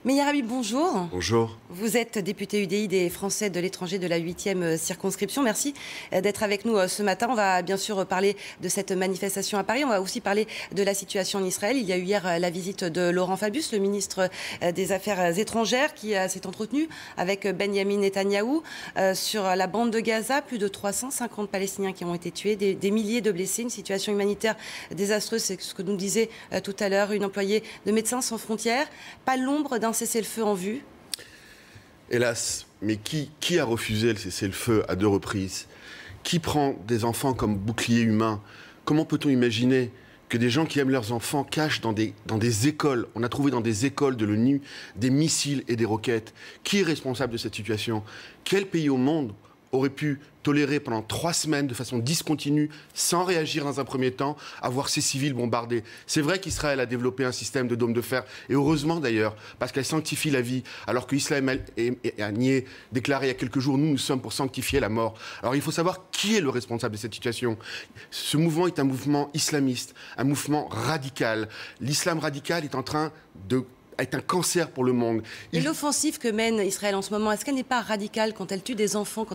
Meyer Habib, bonjour. Bonjour. Vous êtes député UDI des Français de l'étranger de la 8e circonscription. Merci d'être avec nous ce matin. On va bien sûr parler de cette manifestation à Paris. On va aussi parler de la situation en Israël. Il y a eu hier la visite de Laurent Fabius, le ministre des Affaires étrangères, qui s'est entretenu avec Benyamin Netanyahou sur la bande de Gaza. Plus de 350 Palestiniens qui ont été tués, des milliers de blessés. Une situation humanitaire désastreuse, c'est ce que nous disait tout à l'heure une employée de Médecins sans frontières. Pas l'ombre d'un cessez-le-feu en vue. Hélas, mais qui a refusé le cessez-le-feu à 2 reprises? Qui prend des enfants comme bouclier humain? Comment peut-on imaginer que des gens qui aiment leurs enfants cachent dans des écoles, on a trouvé dans des écoles de l'ONU des missiles et des roquettes? Qui est responsable de cette situation? Quel pays au monde aurait pu tolérer pendant 3 semaines de façon discontinue, sans réagir dans un premier temps, à voir ces civils bombardés? C'est vrai qu'Israël a développé un système de dômes de fer, et heureusement d'ailleurs, parce qu'elle sanctifie la vie, alors qu'Israël a nié, déclaré il y a quelques jours, nous sommes pour sanctifier la mort. Alors il faut savoir qui est le responsable de cette situation. Ce mouvement est un mouvement islamiste, un mouvement radical. L'islam radical est en train de est un cancer pour le monde. Et l'offensive que mène Israël en ce moment, est-ce qu'elle n'est pas radicale quand elle tue des enfants,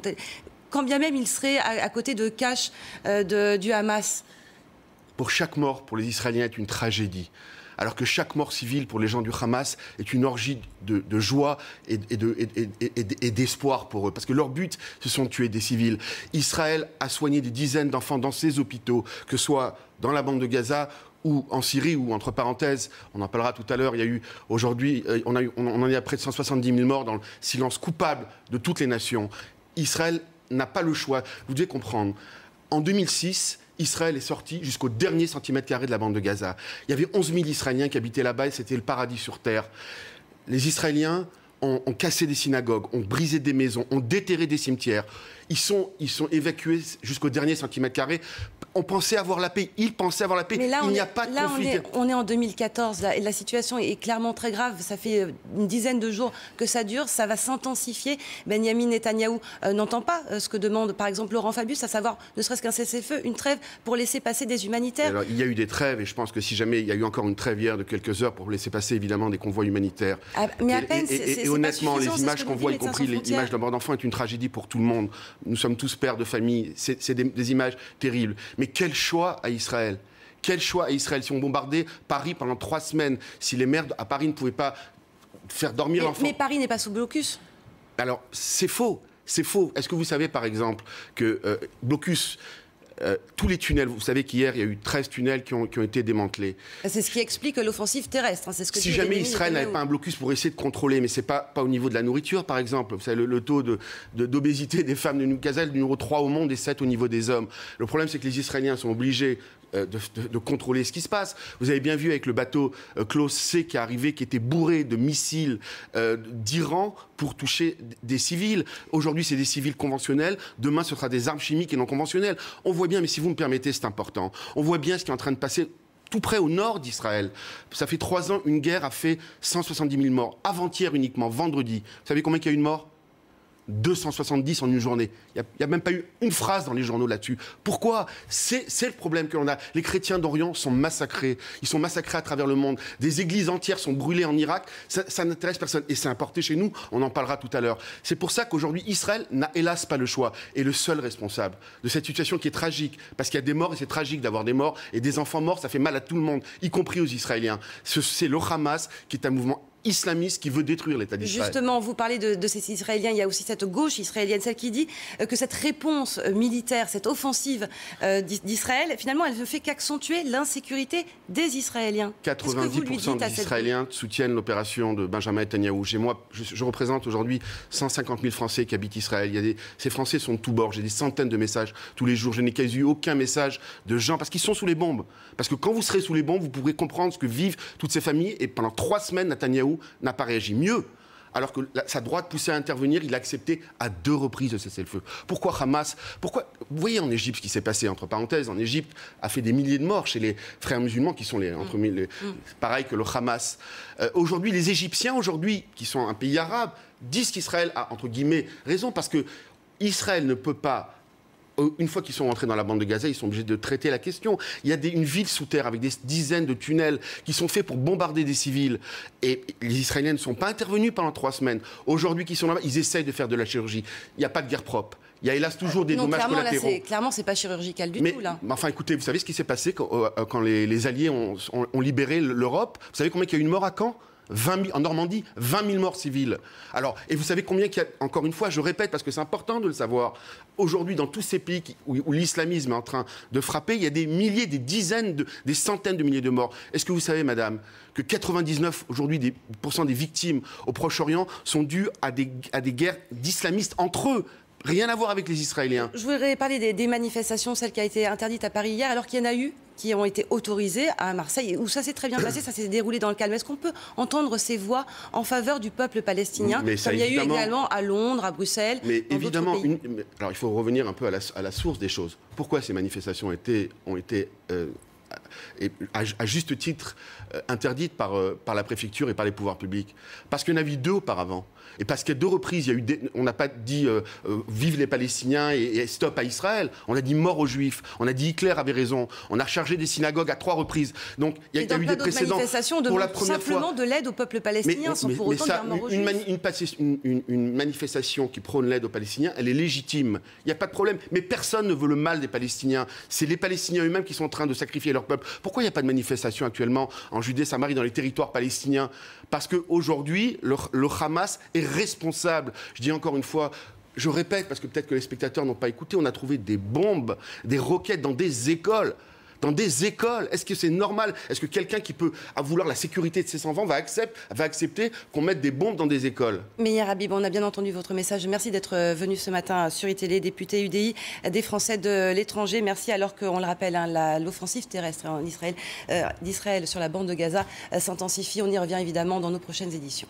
quand bien même il serait à côté de caches du Hamas? Pour chaque mort, pour les Israéliens, est une tragédie. Alors que chaque mort civile pour les gens du Hamas est une orgie de joie et d'espoir pour eux. Parce que leur but, ce sont de tuer des civils. Israël a soigné des dizaines d'enfants dans ses hôpitaux, que ce soit dans la bande de Gaza ou en Syrie, ou entre parenthèses, on en parlera tout à l'heure, il y a eu aujourd'hui, on en est à près de 170 000 morts dans le silence coupable de toutes les nations. Israël n'a pas le choix. Vous devez comprendre, en 2006, Israël est sorti jusqu'au dernier centimètre carré de la bande de Gaza. Il y avait 11 000 Israéliens qui habitaient là-bas et c'était le paradis sur terre. Les Israéliens ont cassé des synagogues, ont brisé des maisons, ont déterré des cimetières. Ils sont évacués jusqu'au dernier centimètre carré. On pensait avoir la paix, ils pensaient avoir la paix. Mais là, il n'y a pas de conflit. On est en 2014, et la situation est clairement très grave. Ça fait une dizaine de jours que ça dure, ça va s'intensifier. Benyamin Netanyahou n'entend pas ce que demande, par exemple, Laurent Fabius, à savoir, ne serait-ce qu'un cessez-le-feu, une trêve pour laisser passer des humanitaires. Alors, il y a eu des trêves, et je pense que si jamais il y a eu encore une trêve hier de quelques heures pour laisser passer, évidemment, des convois humanitaires. Mais à peine, et honnêtement, les images qu'on voit, y compris les images de mort d'enfants, est une tragédie pour tout le monde. Nous sommes tous pères de famille, c'est des images terribles. Mais quel choix à Israël? Quel choix à Israël? Si on bombardait Paris pendant 3 semaines, si les maires à Paris ne pouvaient pas faire dormir l'enfant... Mais Paris n'est pas sous blocus. Alors, c'est faux. C'est faux. Est-ce que vous savez, par exemple, que blocus... tous les tunnels, vous savez qu'hier, il y a eu 13 tunnels qui ont été démantelés. C'est ce qui explique l'offensive terrestre. Hein, c'est ce que si jamais Israël n'avait pas un blocus pour essayer de contrôler, mais ce n'est pas au niveau de la nourriture, par exemple. Vous savez, le taux d'obésité des femmes de Gaza est le numéro 3 au monde et 7 au niveau des hommes. Le problème, c'est que les Israéliens sont obligés de contrôler ce qui se passe. Vous avez bien vu avec le bateau Klaus C qui est arrivé, qui était bourré de missiles d'Iran pour toucher des civils. Aujourd'hui, c'est des civils conventionnels. Demain, ce sera des armes chimiques et non conventionnelles. On voit bien, mais si vous me permettez, c'est important. On voit bien ce qui est en train de passer tout près au nord d'Israël. Ça fait 3 ans, une guerre a fait 170 000 morts. Avant-hier uniquement, vendredi. Vous savez combien il y a eu de morts? 270 en une journée. Il n'y a même pas eu une phrase dans les journaux là-dessus. Pourquoi? C'est le problème que l'on a. Les chrétiens d'Orient sont massacrés. Ils sont massacrés à travers le monde. Des églises entières sont brûlées en Irak. Ça n'intéresse personne. Et c'est importé chez nous. On en parlera tout à l'heure. C'est pour ça qu'aujourd'hui, Israël n'a hélas pas le choix. Et le seul responsable de cette situation qui est tragique, parce qu'il y a des morts et c'est tragique d'avoir des morts, et des enfants morts, ça fait mal à tout le monde, y compris aux Israéliens. C'est le Hamas qui est un mouvement islamiste qui veut détruire l'État d'Israël. Justement, vous parlez de ces Israéliens, il y a aussi cette gauche israélienne, celle qui dit que cette réponse militaire, cette offensive d'Israël, finalement, elle ne fait qu'accentuer l'insécurité des Israéliens. 90% des Israéliens soutiennent l'opération de Benjamin Netanyahou. Je représente aujourd'hui 150 000 Français qui habitent Israël. Ces Français sont de tous bords. J'ai des centaines de messages tous les jours. Je n'ai quasi eu aucun message de gens, parce qu'ils sont sous les bombes. Parce que quand vous serez sous les bombes, vous pourrez comprendre ce que vivent toutes ces familles. Et pendant 3 semaines, Netanyahou n'a pas réagi. Mieux, alors que sa droite poussait à intervenir, il a accepté à 2 reprises de cesser le feu. Pourquoi Hamas? Pourquoi? Vous voyez en Égypte ce qui s'est passé, entre parenthèses. En Égypte a fait des milliers de morts chez les frères musulmans qui sont pareil que le Hamas. Aujourd'hui, les Égyptiens, qui sont un pays arabe, disent qu'Israël a, entre guillemets, raison, parce que Israël ne peut pas une fois qu'ils sont rentrés dans la bande de Gaza, ils sont obligés de traiter la question. Il y a une ville sous terre avec des dizaines de tunnels qui sont faits pour bombarder des civils. Et les Israéliens ne sont pas intervenus pendant 3 semaines. Aujourd'hui, qu'ils sont là-bas, ils essayent de faire de la chirurgie. Il n'y a pas de guerre propre. Il y a hélas toujours des dommages collatéraux. Clairement, c'est pas chirurgical du tout, là. Mais enfin, écoutez, vous savez ce qui s'est passé quand les Alliés ont libéré l'Europe? Vous savez combien il y a eu de morts à Caen? 20 000, en Normandie, 20 000 morts civils. Alors, et vous savez combien qu'il y a, encore une fois, je répète parce que c'est important de le savoir, aujourd'hui dans tous ces pays où l'islamisme est en train de frapper, il y a des milliers, des dizaines, des centaines de milliers de morts. Est-ce que vous savez, madame, que 99% aujourd'hui des victimes au Proche-Orient sont dues à des guerres d'islamistes entre eux? Rien à voir avec les Israéliens. Je voudrais parler des manifestations, celle qui a été interdite à Paris hier, alors qu'il y en a eu qui ont été autorisées à Marseille, où ça s'est très bien passé, ça s'est déroulé dans le calme. Est-ce qu'on peut entendre ces voix en faveur du peuple palestinien, comme il y a eu également à Londres, à Bruxelles, mais dans évidemment, d'autres pays. Alors il faut revenir un peu à la source des choses. Pourquoi ces manifestations ont été à juste titre interdites par la préfecture et par les pouvoirs publics? Parce qu'il y en a eu 2 auparavant. Et parce qu'à 2 reprises, il y a eu on n'a pas dit vive les Palestiniens et stop à Israël. On a dit mort aux Juifs. On a dit Hitler avait raison. On a rechargé des synagogues à 3 reprises. Donc il y a eu des précédents. Pour la première fois, simplement de l'aide au peuple palestinien, sans pour autant dire mort aux Juifs. Une manifestation qui prône l'aide aux Palestiniens, elle est légitime. Il n'y a pas de problème. Mais personne ne veut le mal des Palestiniens. C'est les Palestiniens eux-mêmes qui sont en train de sacrifier leur peuple. Pourquoi il n'y a pas de manifestation actuellement en Judée-Samarie, dans les territoires palestiniens? Parce qu'aujourd'hui, le Hamas est responsable. Je dis encore une fois, je répète, parce que peut-être que les spectateurs n'ont pas écouté, on a trouvé des bombes, des roquettes dans des écoles. Dans des écoles, est-ce que c'est normal? Est-ce que quelqu'un qui peut vouloir la sécurité de ses enfants va accepter qu'on mette des bombes dans des écoles? Meyer Habib, on a bien entendu votre message. Merci d'être venu ce matin sur iTélé, député UDI des Français de l'étranger. Merci, alors qu'on le rappelle, l'offensive terrestre d'Israël sur la bande de Gaza s'intensifie. On y revient évidemment dans nos prochaines éditions.